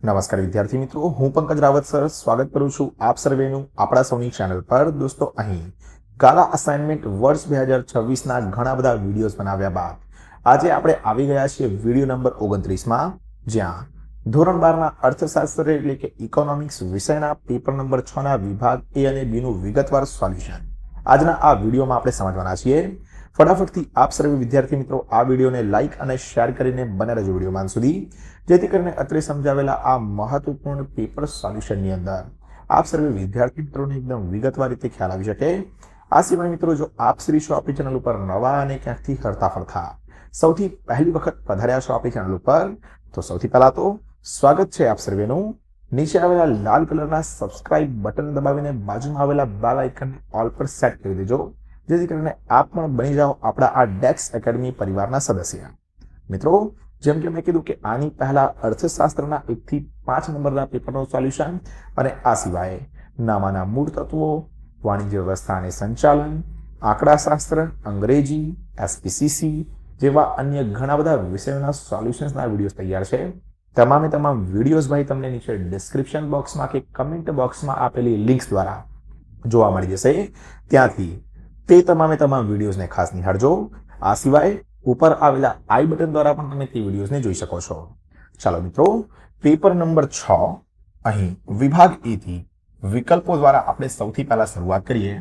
નમસ્કાર વિદ્યાર્થી મિત્રો, હું પંકજ રાવત સર સ્વાગત કરું છું આપ સર્વેનું આપણા સૌની ચેનલ પર। દોસ્તો, અહીં કાલા અસાઇનમેન્ટ વર્ષ 2026ના ઘણા બધા વિડીયોઝ બનાવ્યા બાદ આજે આપણે આવી ગયા છીએ વિડીયો નંબર 29માં, જ્યાં ધોરણ 12ના અર્થશાસ્ત્ર એટલે કે ઇકોનોમિક્સ વિષયના પેપર નંબર 6ના વિભાગ એ અને બી નું વિગતવાર સોલ્યુશન આજના આ વિડીયોમાં આપણે સમજવાના છીએ। ફટાફટથી આપ સર્વે વિદ્યાર્થી મિત્રો આ વિડીયોને લાઇક અને શેર કરીને બને રહેજો વિડીયોમાં સુધી, જેથી કરીને અત્રે સમજાવેલા આ મહત્વપૂર્ણ પેપર સોલ્યુશનની અંદર આપ સર્વે વિદ્યાર્થી મિત્રોને એકદમ વિગતવાર રીતે ખ્યાલ આવી શકે। આ સિવાય મિત્રો, જો આપ શ્રી છો આપણી ચેનલ ઉપર નવા અને ક્યાંકથી હરતા ફરતા સૌથી પહેલી વખત પધાર્યા છો આપણી ચેનલ ઉપર, તો સૌથી પહેલા તો સ્વાગત છે આપ સર્વેનું। નીચે આવેલા લાલ કલરના સબસ્ક્રાઇબ બટન દબાવીને બાજુમાં આવેલા બેલ આઇકનને ઓલ પર સેટ કરી દેજો, જેથી કરીને આપ પણ બની જાઓ આપણા આ ડેક્સ એકેડમી પરિવારના સદસ્ય। મિત્રો, જેમ કે મેં કીધું કે આની પહેલા અર્થશાસ્ત્રના 1 થી 5 નંબરના પેપરનું સોલ્યુશન અને આ સિવાય નામાના મૂળ તત્વો, વાણિજ્ય વ્યવસ્થા અને સંચાલન, આંકડાશાસ્ત્ર, અંગ્રેજી, એસપીસીસી જેવા અન્ય ઘણા બધા વિષયોના સોલ્યુશન્સના વિડીયોઝ તૈયાર છે। તમામે તમામ વિડીયોઝ ભાઈ તમને નીચે ડિસ્ક્રિપ્શન બોક્સમાં કે કમેન્ટ બોક્સમાં આપેલી લિંક્સ દ્વારા જોવા મળી જશે, ત્યાંથી તે તમામે તમામ વિડીયોઝને ખાસ નિહાળજો। આ સિવાય ઉપર આવેલા આઈ બટન દ્વારા પણ તમે તે વિડીયોઝને જોઈ શકો છો। ચાલો મિત્રો, પેપર નંબર 6 અહીં વિભાગ એ થી વિકલ્પો દ્વારા આપણે સૌથી પહેલા શરૂઆત કરીએ।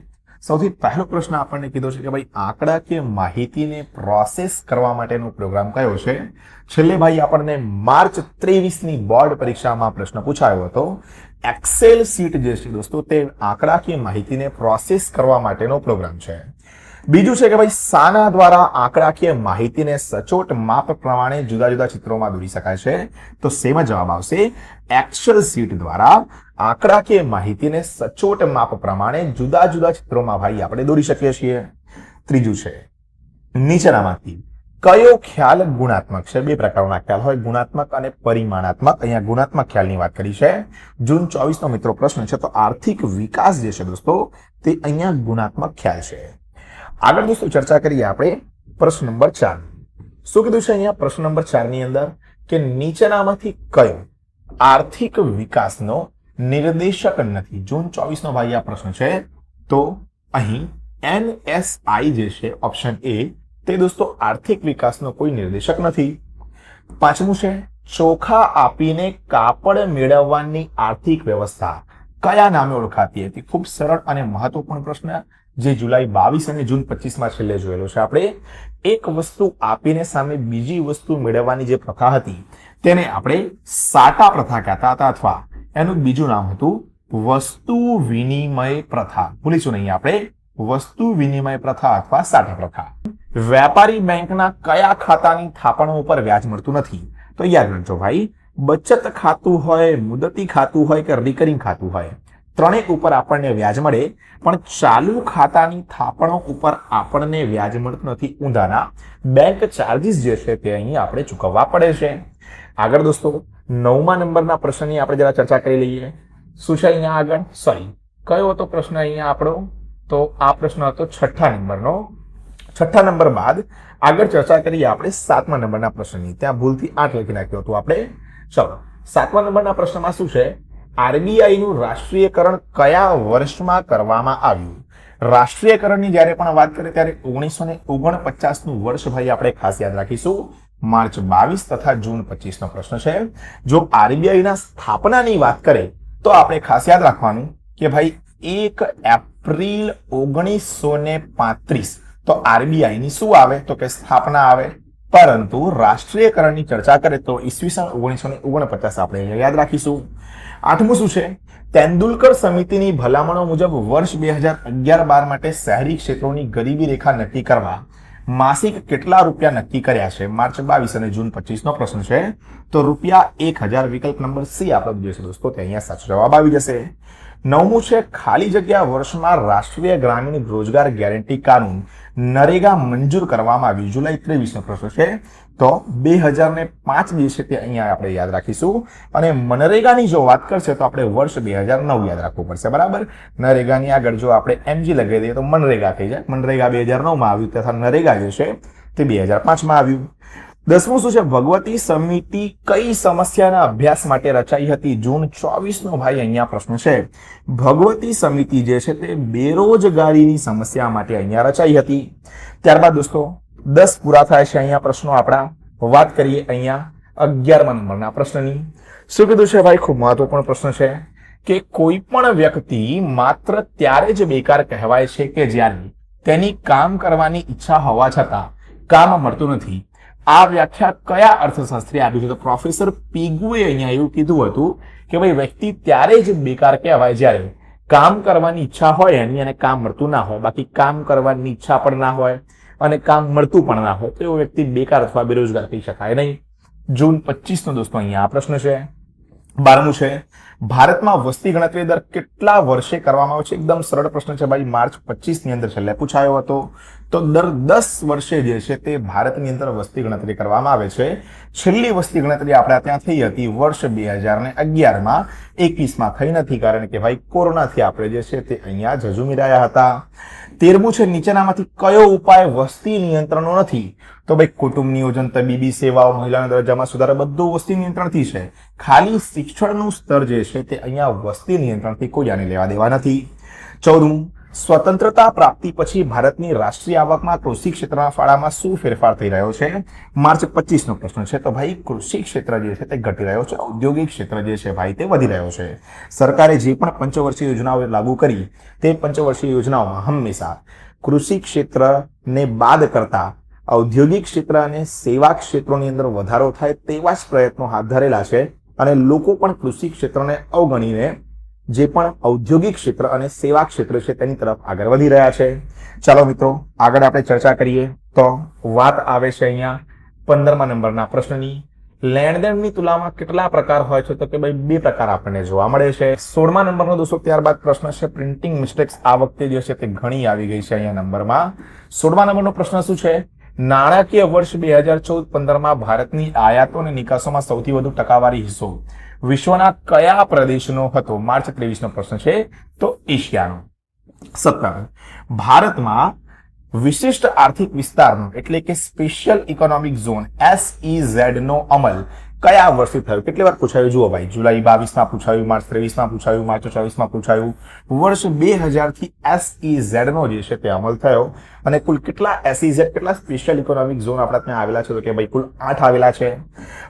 સૌથી પહેલો પ્રશ્ન આપણને કીધો છે કે ભાઈ આંકડાકીય માહિતીને પ્રોસેસ કરવા માટેનો પ્રોગ્રામ કયો છે? છેલ્લે ભાઈ આપણને માર્ચ 23ની બોર્ડ પરીક્ષામાં પ્રશ્ન પૂછાયો હતો। એક્સેલ શીટ જે છે દોસ્તો, તે આંકડાકીય માહિતીને પ્રોસેસ કરવા માટેનો પ્રોગ્રામ છે। બીજું છે કે ભાઈ શાના દ્વારા આંકડાકીય માહિતીને સચોટ માપ પ્રમાણે જુદા જુદા ચિત્રોમાં દોરી શકાય છે? તો સેમ જવાબ આવશે એક્સેલ શીટ દ્વારા આંકડાકીય માહિતીને સચોટ માપ પ્રમાણે જુદા જુદા ચિત્રોમાં ભાઈ આપણે દોરી શકીએ છીએ। ત્રીજું છે નીચેનામાંથી કયો ખ્યાલ ગુણાત્મક છે? બે પ્રકારના ખ્યાલ હોય, ગુણાત્મક અને પરિમાણાત્મક। અહીંયા ગુણાત્મક ખ્યાલની વાત કરી છે। જૂન 24નો મિત્રો પ્રશ્ન છે, તો આર્થિક વિકાસ જે છે દોસ્તો, તે અહીંયા ગુણાત્મક ખ્યાલ છે। આગળ દોસ્તો ચર્ચા કરીએ આપણે પ્રશ્ન નંબર 4। શું કીધું છે અહીંયા પ્રશ્ન નંબર 4 ની અંદર કે નીચેનામાંથી કયો આર્થિક વિકાસનો નિર્દેશક નથી? જૂન 24નો ભાઈ આ પ્રશ્ન છે, તો અહીં NSI જે છે ઓપ્શન એ, તે દોસ્તો આર્થિક વિકાસનો કોઈ નિર્દેશક નથી। પાંચમું છે ચોખા આપીને કાપડ મેળવવાની આર્થિક વ્યવસ્થા કયા નામે ઓળખાતી હતી? ખૂબ સરળ અને મહત્વપૂર્ણ પ્રશ્ન, જે જુલાઈ 22 અને જૂન 25માં છેલ્લે જોયેલો છે આપણે। એક વસ્તુ આપીને સામે બીજી વસ્તુ મેળવવાની જે પ્રથા હતી તેને આપણે સાટા પ્રથા કહેતા હતા, અથવા એનું બીજું નામ હતું વસ્તુ વિનિમય પ્રથા। ભૂલીશું નહીં આપણે, વસ્તુ વિનિમય પ્રથા અથવા સાટા પ્રથા। વેપારી બેંકના કયા ખાતાની થાપણો ઉપર વ્યાજ મળતું નથી? તો યાદ રાખજો ભાઈ, બચત ખાતું હોય, મુદતી ખાતું હોય કે રિકરિંગ ખાતું હોય, ત્રણેય ઉપર આપણને વ્યાજ મળે, પણ ચાલુ ખાતાની થાપણો ઉપર આપણને વ્યાજ મળતું નથી। ઊંધાના બેંક ચાર્જીસ જે છે તે અહીં આપણે ચૂકવવા પડે છે। આગળ દોસ્તો 9મા નંબરના પ્રશ્નની આપણે જરા ચર્ચા કરી લઈએ। શું છે અહીંયા આગળ? સોરી, કયો હતો પ્રશ્ન અહીંયા આપણો? તો આ પ્રશ્ન હતો 6થા નંબરનો। 6થા નંબર બાદ આગળ ચર્ચા કરીએ આપણે 7મા નંબરના પ્રશ્નની। ત્યાં ભૂલથી 8 લખી નાખ્યું હતું આપણે। ચલો, 7મા નંબરના પ્રશ્નમાં શું છે? આરબીઆઈ નું રાષ્ટ્રીયકરણ કયા વર્ષમાં કરવામાં આવ્યું? રાષ્ટ્રીયકરણની જ્યારે પણ વાત કરીએ ત્યારે 1949નું વર્ષ ભાઈ આપણે ખાસ યાદ રાખીશું। માર્ચ 22 તથા જૂન 25નો પ્રશ્ન છે। જો આરબીઆઈ ના સ્થાપનાની વાત કરે તો આપણે ખાસ યાદ રાખવાનું કે ભાઈ 1 એપ્રિલ 1935 તો આરબીઆઈ ની શું આવે? તો કે સ્થાપના આવે। પરંતુ રાષ્ટ્રીયકરણની ચર્ચા કરે તો ઈસવીસન 1949 આપણે યાદ રાખીશું। 8મું શું છે? તેંડુલકર સમિતિની ભલામણો મુજબ વર્ષ 2011-12 માટે શહેરી ક્ષેત્રોની ગરીબી રેખા નક્કી કરવા માસિક કેટલા રૂપિયા નક્કી કર્યા છે? માર્ચ 22 અને જૂન 25નો પ્રશ્ન છે, તો ₹1000। વિકલ્પ નંબર સી આપણો જે છે દોસ્તો, તે અહીંયા સાચો જવાબ આવી જશે। 9મું છે ખાલી જગ્યા વર્ષમાં રાષ્ટ્રીય ગ્રામીણ રોજગાર ગેરંટી કાનૂન નરેગા મંજૂર કરવામાં આવ્યું? જુલાઈ 23નો પ્રશ્ન છે, તો 2005 જે છે તે અહીંયા આપણે યાદ રાખીશું। અને મનરેગાની જો વાત કરશે તો આપણે વર્ષ 2009 યાદ રાખવું પડશે, બરાબર। નરેગાની આગળ જો આપણે MG લગાવી દઈએ તો મનરેગા થઈ જાય। મનરેગા 2009માં આવ્યું તથા નરેગા જે છે તે 2005માં આવ્યું। 10મું શું છે? ભગવતી સમિતિ કઈ સમસ્યાના અભ્યાસ માટે રચાઈ હતી? જૂન 24 નો ભાઈ અહીંયા પ્રશ્ન છે. ભગવતી સમિતિ જે છે તે બેરોજગારીની સમસ્યા માટે અહીંયા રચાઈ હતી. ત્યારબાદ દોસ્તો 10 પૂરા થાય છે અહીંયા પ્રશ્નો આપણા. વાત કરીએ અહીંયા 11મા નંબરના પ્રશ્નની. શું કીધું છે ભાઈ? ખૂબ મહત્વપૂર્ણ પ્રશ્ન છે કે કોઈ પણ વ્યક્તિ માત્ર ત્યારે જ બેકાર કહેવાય છે કે જ્યારે તેની કામ કરવાની ઈચ્છા હોવા છતાં કામ મળતું નથી. આ વ્યાખ્યા કયા અર્થશાસ્ત્રી આપી છે? તો પ્રોફેસર પીગુએ અહીંયા એવું કીધું હતું કે ભાઈ વ્યક્તિ ત્યારે જ બેકાર કહેવાય જ્યારે કામ કરવાની ઈચ્છા હોય એની અને કામ મળતું ના હોય. બાકી કામ કરવાની ઈચ્છા પણ ના હોય અને કામ મળતું પણ ના હોય તો એવો વ્યક્તિ બેકાર અથવા બેરોજગાર કહી શકાય નહીં. જૂન 25 નો દોસ્તો અહીંયા આ પ્રશ્ન છે. 12મું છે. ભારતમાં વસ્તી ગણતરી દર કેટલા વર્ષે કરવામાં આવે છે? એકદમ સરળ પ્રશ્ન છે ભાઈ. માર્ચ 25 ની અંદર છેલ્લે પૂછાયો હતો. તો દર 10 વર્ષે જે છે તે ભારતની અંદર વસ્તી ગણતરી કરવામાં આવે છે. છેલ્લી વસ્તી ગણતરી આપણે ત્યાં થઈ હતી વર્ષ 2011માં. 21માં થઈ નથી કારણ કે ભાઈ કોરોનાથી આપણે જે છે તે અહીંયા ઝઝુમી રહ્યા હતા. 13મું છે. નીચેનામાંથી કયો ઉપાય વસ્તી નિયંત્રણનો નથી? તો ભાઈ કુટુંબ નિયોજન, તબીબી સેવાઓ, મહિલાના દરજ્જામાં સુધારો બધું વસ્તી નિયંત્રણથી છે. ખાલી શિક્ષણનું સ્તર જે છે તે અહીંયા વસ્તી નિયંત્રણથી કોઈ આને લેવા દેવા નથી. 14મું. સ્વતંત્રતા પ્રાપ્તિ પછી ભારતની રાષ્ટ્રીય આવકમાં કૃષિ ક્ષેત્રના ફાળામાં શું ફેરફાર થઈ રહ્યો છે? માર્ચ 25 નો પ્રશ્ન છે. તો ભાઈ કૃષિ ક્ષેત્ર જે છે તે ઘટી રહ્યો છે, ઔદ્યોગિક ક્ષેત્ર જે છે ભાઈ તે વધી રહ્યો છે. સરકારે જે પણ પંચવર્ષીય યોજનાઓ લાગુ કરી તે પંચવર્ષીય યોજનાઓમાં હંમેશા કૃષિ ક્ષેત્રને બાદ કરતા ઔદ્યોગિક ક્ષેત્ર અને સેવા ક્ષેત્રોની અંદર વધારો થાય તેવા જ પ્રયત્નો હાથ ધરેલા છે અને લોકો પણ કૃષિ ક્ષેત્રને અવગણીને જે પણ ઔદ્યોગિક ક્ષેત્ર અને સેવા ક્ષેત્ર છે તેની તરફ આગળ વધી રહ્યા છે. ચાલો મિત્રો આગળ આપણે ચર્ચા કરીએ. તો વાત આવે છે અહીંયા 15મા નંબરના પ્રશ્નની. લેણદેણની તુલનામાં કેટલા પ્રકાર હોય છે? તો કે ભાઈ 2 પ્રકાર આપણને જોવા મળે છે. 16મા નંબરનો દોસ્તો ત્યારબાદ પ્રશ્ન છે પ્રિન્ટિંગ મિસ્ટેક્સ. આ વખતે જે છે તે ઘણી આવી ગઈ છે અહીંયા નંબરમાં. 16મા નંબરનો પ્રશ્ન શું છે? નાણાકીય વર્ષ 2014-15માં ભારતની આયાતો અને નિકાસોમાં સૌથી વધુ ટકાવારી હિસ્સો વિશ્વના કયા પ્રદેશનો હતો? માર્ચ 23 નો પ્રશ્ન છે. તો એશિયાનો. 17. ભારતમાં વિશિષ્ટ આર્થિક વિસ્તારનો એટલે કે સ્પેશિયલ ઇકોનોમિક ઝોન SEZ નો અમલ કયા વર્ષે થયો? કેટલી વાર પૂછાયું? જુઓ ભાઈ, જુલાઈ 22માં પૂછાયું, માર્ચ 23માં પૂછાયું, માર્ચ 24માં પૂછાયું. વર્ષ 2000 થી SEZ નો જે છે તે અમલ થયો. અને કુલ કેટલા SEZ, કેટલા સ્પેશિયલ ઇકોનોમિક ઝોન આપણા ત્યાં આવેલા છે? તો કે ભાઈ કુલ 8 આવેલા છે.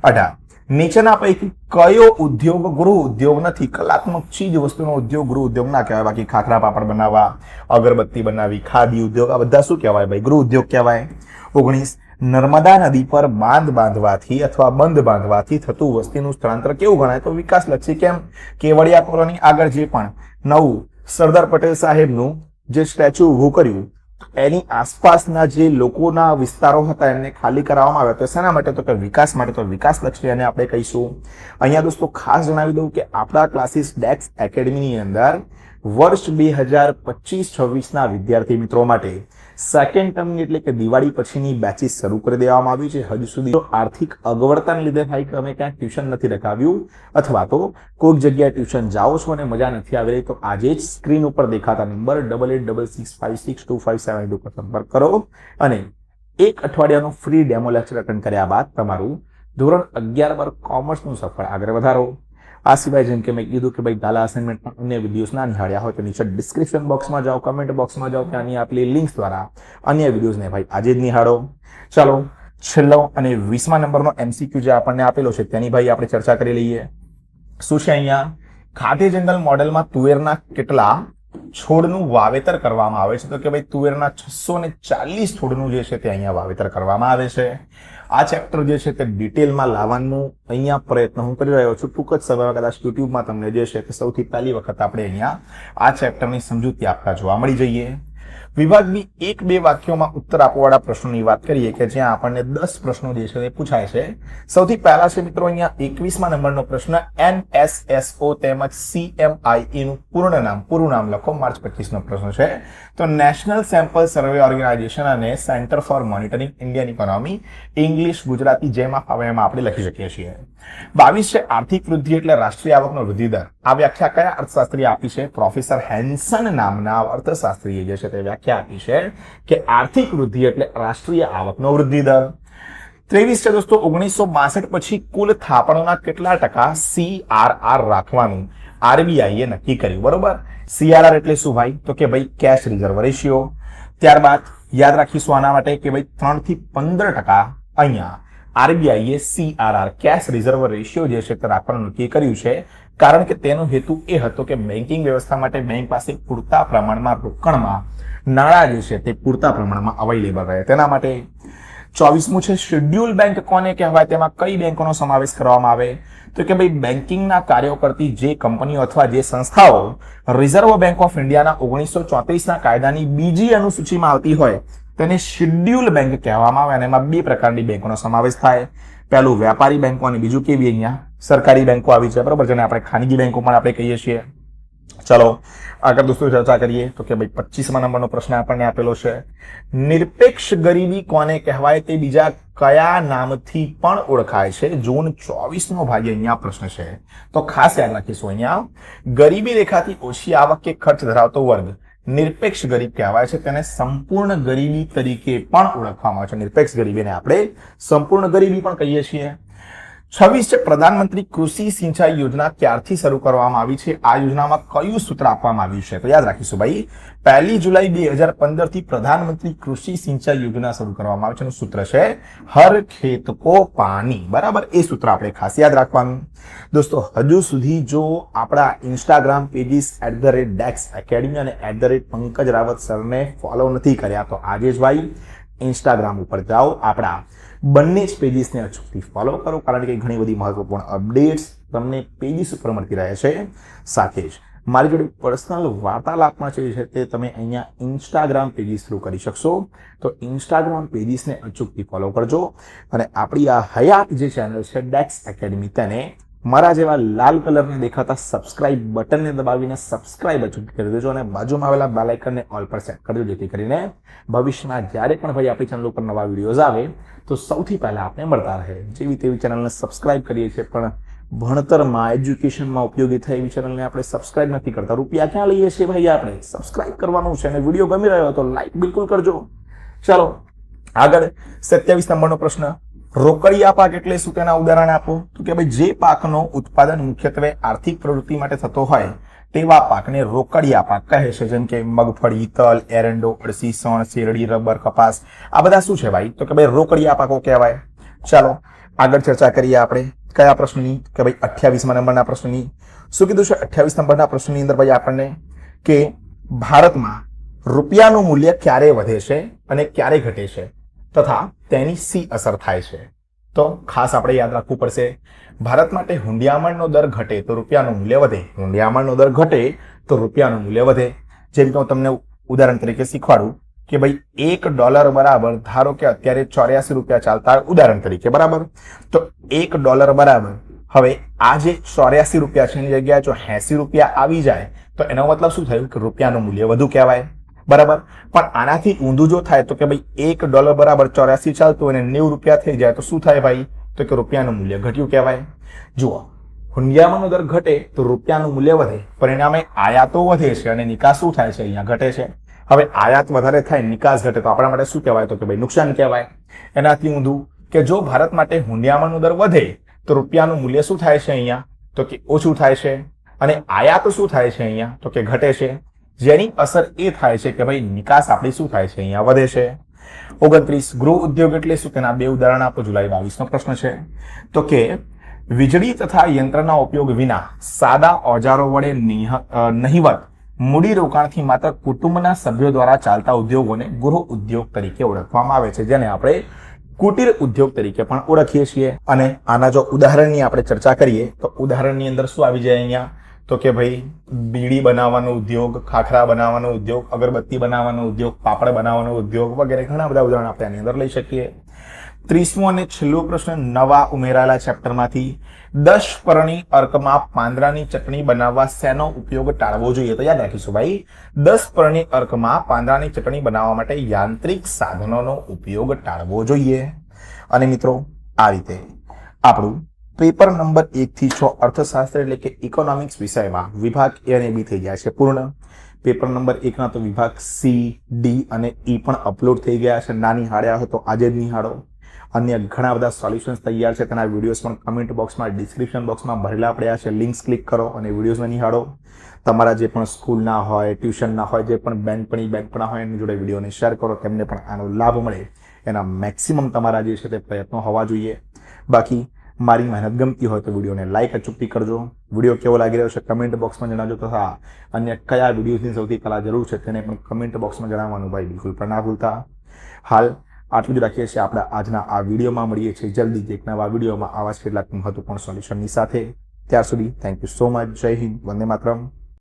18. નીચેના પૈકી કયો ઉદ્યોગ ગૃહ ઉદ્યોગ નથી? કલાત્મક ચીજ વસ્તુનો ઉદ્યોગ ગૃહ ઉદ્યોગ ના કહેવાય. બાકી ખાખરા પાપડ બનાવવા, અગરબત્તી બનાવી, ખાદી ઉદ્યોગ, આ બધા શું કહેવાય ભાઈ? ગૃહ ઉદ્યોગ કહેવાય. 19. નર્મદા નદી પર બાંધ બાંધવાથી અથવા બંધ બાંધવાથી થતું વસ્તીનું સ્થળાંતર કેવું ગણાય? તો વિકાસલક્ષી. કેમ? કેવડિયા કોલોની આગળ જે પણ નવું સરદાર પટેલ સાહેબનું જે સ્ટેચ્યુ ઊભું કર્યું એની આસપાસના જે લોકોના વિસ્તારો હતા એમને ખાલી કરાવવામાં આવ્યા. તો શેના માટે? તો કે વિકાસ માટે. તો વિકાસલક્ષી અને આપણે કહીશું. અહીંયા દોસ્તો ખાસ જણાવી દઉં કે આપણા ક્લાસીસ ડેક્સ એકેડમીની અંદર વર્ષ 2025-26 ના વિદ્યાર્થી મિત્રો માટે સેકન્ડ ટર્મની એટલે કે દિવાળી પછીની બેચીસ શરૂ કરી દેવામાં આવી છે. હજુ સુધી આર્થિક અગવડતાને લીધે ભાઈ કે અમે ક્યાંક ટ્યુશન નથી રખાવ્યું અથવા તો કોઈક જગ્યાએ ટ્યુશન જાઓ છો અને મજા નથી આવી રહી તો આજે જ સ્ક્રીન ઉપર દેખાતા નંબર 8866562572 પર સંપર્ક કરો અને એક અઠવાડિયાનો ફ્રી ડેમો લેક્ચર અટેન્ડ કર્યા બાદ તમારું ધોરણ 11 પર કોમર્સનું સફર આગળ વધારો. આ સિવાય જેમ કે મેં કીધું કે ભાઈ ગાલા અસાઇનમેન્ટના અન્ય વિડીયોઝ ના નિહાળ્યા હોય તો નીચે ડિસ્ક્રિપ્શન બોક્સમાં જાઓ, કમેન્ટ બોક્સમાં જાઓ, ત્યાંની આપેલી લિંક્સ દ્વારા અન્ય વિડીયોઝને ભાઈ આજે જ નિહાળો. ચાલો છેલ્લો અને 20મા નંબરનો MCQ જે આપણને આપેલો છે તેની ભાઈ આપણે ચર્ચા કરી લઈએ. શું છે અહીંયા? ખાતે જંગલ મોડેલમાં તુવેરના કેટલા છોડનું વાવેતર કરવામાં આવે છે? તો કે ભાઈ તુવેરના 640 છોડનું જે છે તે અહીંયા વાવેતર કરવામાં આવે છે. આ ચેપ્ટર જે છે તે ડિટેલમાં લાવવાનું અહીંયા પ્રયત્ન હું કરી રહ્યો છું. ટૂંક જ સમયમાં કદાચ યુટ્યુબમાં તમને જે છે તે સૌથી પહેલી વખત આપણે અહીંયા આ ચેપ્ટરની સમજૂતી આપતા જોવા મળી જઈએ. વિભાગની 1-2 વાક્યોમાં ઉત્તર આપવાવાળા પ્રશ્નોની વાત કરીએ કે જ્યાં આપણને 10 પ્રશ્નો જે છે તે પૂછાય છે. સૌથી પહેલા છે મિત્રો અહીંયા 21મા નંબરનો પ્રશ્ન. NSSO તેમજ CMIE નું પૂરું નામ લખો. માર્ચ 25 નો પ્રશ્ન છે. તો નેશનલ સેમ્પલ સર્વે ઓર્ગેનાઇઝેશન અને centre for monitoring Indian economy. English Gujarati જેમાં ફાવે એમાં આપણે લખી શકીએ છીએ. 22 છે આર્થિક વૃદ્ધિ એટલે રાષ્ટ્રીય આવકનો વૃદ્ધિ દર. આ વ્યાખ્યા કયા અર્થશાસ્ત્રીએ આપી છે? પ્રોફેસર હેન્સન નામના અર્થશાસ્ત્રીએ જે છે તે વ્યાખ્યા આપી છે કે આર્થિક વૃદ્ધિ એટલે રાષ્ટ્રીય આવકનો વૃદ્ધિ દર. 23 છે દોસ્તો 1962 પછી કુલ થાપણોના કેટલા ટકા CRR રાખવાનું આરબીઆઈએ નક્કી કર્યું. બરોબર, CRR એટલે શું ભાઈ? તો કે ભાઈ કેશ રિઝર્વ રેશિયો. ત્યારબાદ યાદ રાખીશું આના માટે કે ભાઈ 3 થી 15% અહીંયા આરબીઆઈએ CRR કેશ રિઝર્વ રેશિયો જે છે તે રાખવાનું નક્કી કર્યું છે, કારણ કે તેનો હેતુ એ હતો કે બેન્કિંગ વ્યવસ્થા માટે બેંક પાસે પૂરતા પ્રમાણમાં રોકડમાં નાણાં જે છે તે પૂરતા પ્રમાણમાં અવેલેબલ રહે તેના માટે. 24મું છે શેડ્યુલ બેંક કોને કહેવાય? તેમાં કઈ બેંકોનો સમાવેશ કરવામાં આવે? તો કે ભાઈ બેન્કિંગના કાર્યો કરતી જે કંપનીઓ અથવા જે સંસ્થાઓ રિઝર્વ બેંક ઓફ ઇન્ડિયાના 1934ના કાયદાની બીજી અનુસૂચિમાં આવતી હોય તેને શેડ્યુલ બેંક કહેવામાં આવે. અને એમાં બે પ્રકારની બેંકોનો સમાવેશ થાય. પહેલું વ્યાપારી બેંકો અને બીજું કેવી અહીંયા સરકારી બેંકો આવી છે, બરોબર, જેને આપણે ખાનગી બેંકો પણ આપણે કહીએ છીએ. ચલો આગળ દોસ્તો ચર્ચા કરીએ તો કે ભાઈ 25મા નંબરનો પ્રશ્ન આપણને આપેલો છે. નિરપેક્ષ ગરીબી કોને કહેવાય તે બીજા કયા નામથી પણ ઓળખાય છે? જૂન 24નો ભાઈ અહીંયા પ્રશ્ન છે, તો ખાસ યાદ રાખીશું. અહીંયા ગરીબી રેખાથી ઓછી આવક કે ખર્ચ ધરાવતો વર્ગ નિરપેક્ષ ગરીબ કહેવાય છે. તેને સંપૂર્ણ ગરીબી તરીકે પણ ઓળખવામાં આવે છે. નિરપેક્ષ ગરીબીને આપણે સંપૂર્ણ ગરીબી પણ કહીએ છીએ. 26 છે પ્રધાનમંત્રી કૃષિ સિંચાઈ યોજના ક્યારથી શરૂ કરવામાં આવી છે? આ યોજનામાં કયું સૂત્ર આપવામાં આવ્યું છે? તો યાદ રાખીશું ભાઈ, 1 જુલાઈ 2015 થી પ્રધાનમંત્રી કૃષિ સિંચાઈ યોજના શરૂ કરવામાં આવી છે. એનું સૂત્ર છે હર ખેત કો પાણી. બરાબર, એ સૂત્ર આપણે ખાસ યાદ રાખવાનું. દોસ્તો હજુ સુધી જો આપણા ઇન્સ્ટાગ્રામ પેજીસ @dex academy અને @પંકજ રાવત સરને ફોલો નથી કર્યા તો આજે જ ભાઈ ઇન્સ્ટાગ્રામ ઉપર જાઓ, આપણા બંને જ પેજીસને અચૂકથી ફોલો કરો, કારણ કે ઘણી બધી મહત્વપૂર્ણ અપડેટ્સ તમને પેજીસ ઉપર મળતી રહે છે. સાથે જ મારી જોડે પર્સનલ વાર્તાલાપમાં છે તે તમે અહીંયા ઇન્સ્ટાગ્રામ પેજીસ થ્રુ કરી શકશો. તો ઇન્સ્ટાગ્રામ પેજીસને અચૂકથી ફોલો કરજો અને આપણી આ હયાત જે ચેનલ છે ડેક્સ એકેડમી તેને મારા જેવા લાલ કલરને દેખાતા સબસ્ક્રાઇબ બટનને દબાવીને સબસ્ક્રાઇબ અચૂક કરી દેજો અને બાજુમાં આવેલા બેલ આઇકનને ઓલ પર સેટ કરી દેજો, જેથી કરીને ભવિષ્યમાં જ્યારે પણ ભાઈ આપણી ચેનલ ઉપર નવા વિડીયોઝ આવે તો સૌથી પહેલા આપણે મળતા રહે. જેવી તેવી ચેનલને સબસ્ક્રાઇબ કરીએ છીએ પણ ભણતરમાં એજ્યુકેશનમાં ઉપયોગી થાય એવી ચેનલને આપણે સબસ્ક્રાઇબ નથી કરતા. રૂપિયા ક્યાં લઈએ છીએ ભાઈ? આપણે સબસ્ક્રાઇબ કરવાનું છે અને વિડીયો ગમી રહ્યો તો લાઈક બિલકુલ કરજો. ચાલો આગળ 27 નંબરનો પ્રશ્ન, રોકડિયા પાક એટલે શું? તેના ઉદાહરણ આપો. તો કે ભાઈ જે પાકનો ઉત્પાદન મુખ્યત્વે આર્થિક પ્રવૃત્તિ માટે થતો હોય તેવા પાકને રોકડિયા પાક કહે છે. જેમ કે મગફળી, તલ, એરંડો, અળસી, સણ, શેરડી, રબર, કપાસ, આ બધા શું છે ભાઈ? તો કે ભાઈ રોકડિયા પાકો કહેવાય. ચાલો આગળ ચર્ચા કરીએ આપણે કયા પ્રશ્નની? કે ભાઈ 28મા નંબરના પ્રશ્નની. શું કીધું છે 28 નંબરના પ્રશ્નની અંદર ભાઈ આપણને કે ભારતમાં રૂપિયાનું મૂલ્ય ક્યારે વધે છે અને ક્યારે ઘટે છે તથા તેની શી અસર થાય છે? તો ખાસ આપણે યાદ રાખવું પડશે. ભારત માટે હુંડિયામણનો દર ઘટે તો રૂપિયાનું મૂલ્ય વધે, હુંડિયામણનો દર ઘટે તો રૂપિયાનું મૂલ્ય વધે. જેમ કે હું તમને ઉદાહરણ તરીકે શીખવાડું કે ભાઈ $1 બરાબર, ધારો કે અત્યારે 84 રૂપિયા ચાલતા ઉદાહરણ તરીકે, બરાબર, તો $1 બરાબર હવે આ જે 84 રૂપિયા છે એની જગ્યાએ જો 80 રૂપિયા આવી જાય તો એનો મતલબ શું થયું કે રૂપિયાનું મૂલ્ય વધુ કહેવાય. બરાબર, પણ આનાથી ઊંધું જો થાય તો કે ભાઈ $1 બરાબર 84 ચાલતું અને 90 રૂપિયા થઈ જાય તો શું થાય ભાઈ? તો કે રૂપિયાનું મૂલ્ય ઘટ્યું કહેવાય. જુઓ, હુંડિયામણનો દર ઘટે તો રૂપિયાનું મૂલ્ય વધે, પરિણામે આયાતો વધે છે અને નિકાસ શું થાય છે? અહીંયા ઘટે છે. હવે આયાત વધારે થાય, નિકાસ ઘટે તો આપણા માટે શું કહેવાય? તો કે ભાઈ નુકસાન કહેવાય. એનાથી ઊંધું કે જો ભારત માટે હુંડિયામણનો દર વધે તો રૂપિયાનું મૂલ્ય શું થાય છે? અહીંયા તો કે ઓછું થાય છે. અને આયાતો શું થાય છે? અહીંયા તો કે ઘટે છે. જેની અસર એ થાય છે કે ભાઈ નિકાસ આપણી શું થાય છે? અહીંયા વધે છે. 29 ગૃહ ઉદ્યોગ એટલે શું? તેના બે ઉદાહરણ આપો. જુલાઈ 22નો પ્રશ્ન છે. તો કે વીજળી તથા યંત્રના ઉપયોગ વિના સાદા ઓજારો વડે નહિવત મૂડી રોકાણથી માત્ર કુટુંબના સભ્યો દ્વારા ચાલતા ઉદ્યોગોને ગૃહ ઉદ્યોગ તરીકે ઓળખવામાં આવે છે, જેને આપણે કુટીર ઉદ્યોગ તરીકે પણ ઓળખીએ છીએ. અને આના જો ઉદાહરણની આપણે ચર્ચા કરીએ તો ઉદાહરણની અંદર શું આવી જાય અહીંયા? તો કે ભાઈ બીડી બનાવવાનો ઉદ્યોગ, ખાખરા બનાવવાનો ઉદ્યોગ, અગરબત્તી બનાવવાનો ઉદ્યોગ, પાપડ બનાવવાનો ઉદ્યોગ વગેરે ઘણા બધા ઉદાહરણ આપણે આની અંદર લઈ શકીએ. 30મો અને છેલ્લો પ્રશ્ન, નવા ઉમેરાયેલા ચેપ્ટરમાંથી 10 પરણી અર્કમાં પાંદડાની ચટણી બનાવવા શેનો ઉપયોગ ટાળવો જોઈએ? તો યાદ રાખીશું ભાઈ, 10 પરણી અર્કમાં પાંદડાની ચટણી બનાવવા માટે યાંત્રિક સાધનોનો ઉપયોગ ટાળવો જોઈએ. અને મિત્રો આ રીતે આપણું પેપર નંબર 1 થી 6 અર્થશાસ્ત્ર એટલે કે ઇકોનોમિક્સ વિષયમાં વિભાગ A અને B થઈ ગયા છે પૂર્ણ. પેપર નંબર 1 ના તો વિભાગ C, D અને E પણ અપલોડ થઈ ગયા છે. ના નિહાળ્યા હોય તો આજે જ નિહાળો. અન્ય ઘણા બધા સોલ્યુશન્સ તૈયાર છે. તેના વિડીયોઝ પણ કમેન્ટ બોક્સમાં, ડિસ્ક્રિપ્શન બોક્સમાં ભરેલા પડ્યા છે. લિંક્સ ક્લિક કરો અને વિડીયોઝને નિહાળો. તમારા જે પણ સ્કૂલના હોય, ટ્યુશનના હોય, જે પણ બેનપણા હોય એની જોડે વિડીયોને શેર કરો. તેમને પણ આનો લાભ મળે એના મેક્સિમમ તમારા જે છે તે પ્રયત્નો હોવા જોઈએ. બાકી મારી મહેનત ગમતી હોય તો વિડીયોને લાઇક અચૂકથી કરજો. વિડીયો કેવો લાગી રહ્યો છે કમેન્ટ બોક્સમાં જણાવજો. તથા અન્ય કયા વિડીયોઝની સૌથી પહેલાં જરૂર છે તેને પણ કમેન્ટ બોક્સમાં જણાવવાનું ભાઈ બિલકુલ પણ ના ભૂલતા. હાલ આટલું જ રાખીએ છીએ આપણે આજના આ વિડીયોમાં. મળીએ છીએ જલ્દી જ એક નવા વિડીયોમાં આવા જ કેટલાક મહત્વપૂર્ણ સોલ્યુશનની સાથે. ત્યાર સુધી થેન્ક યુ સો મચ. જય હિન્દ, વંદે માતરમ.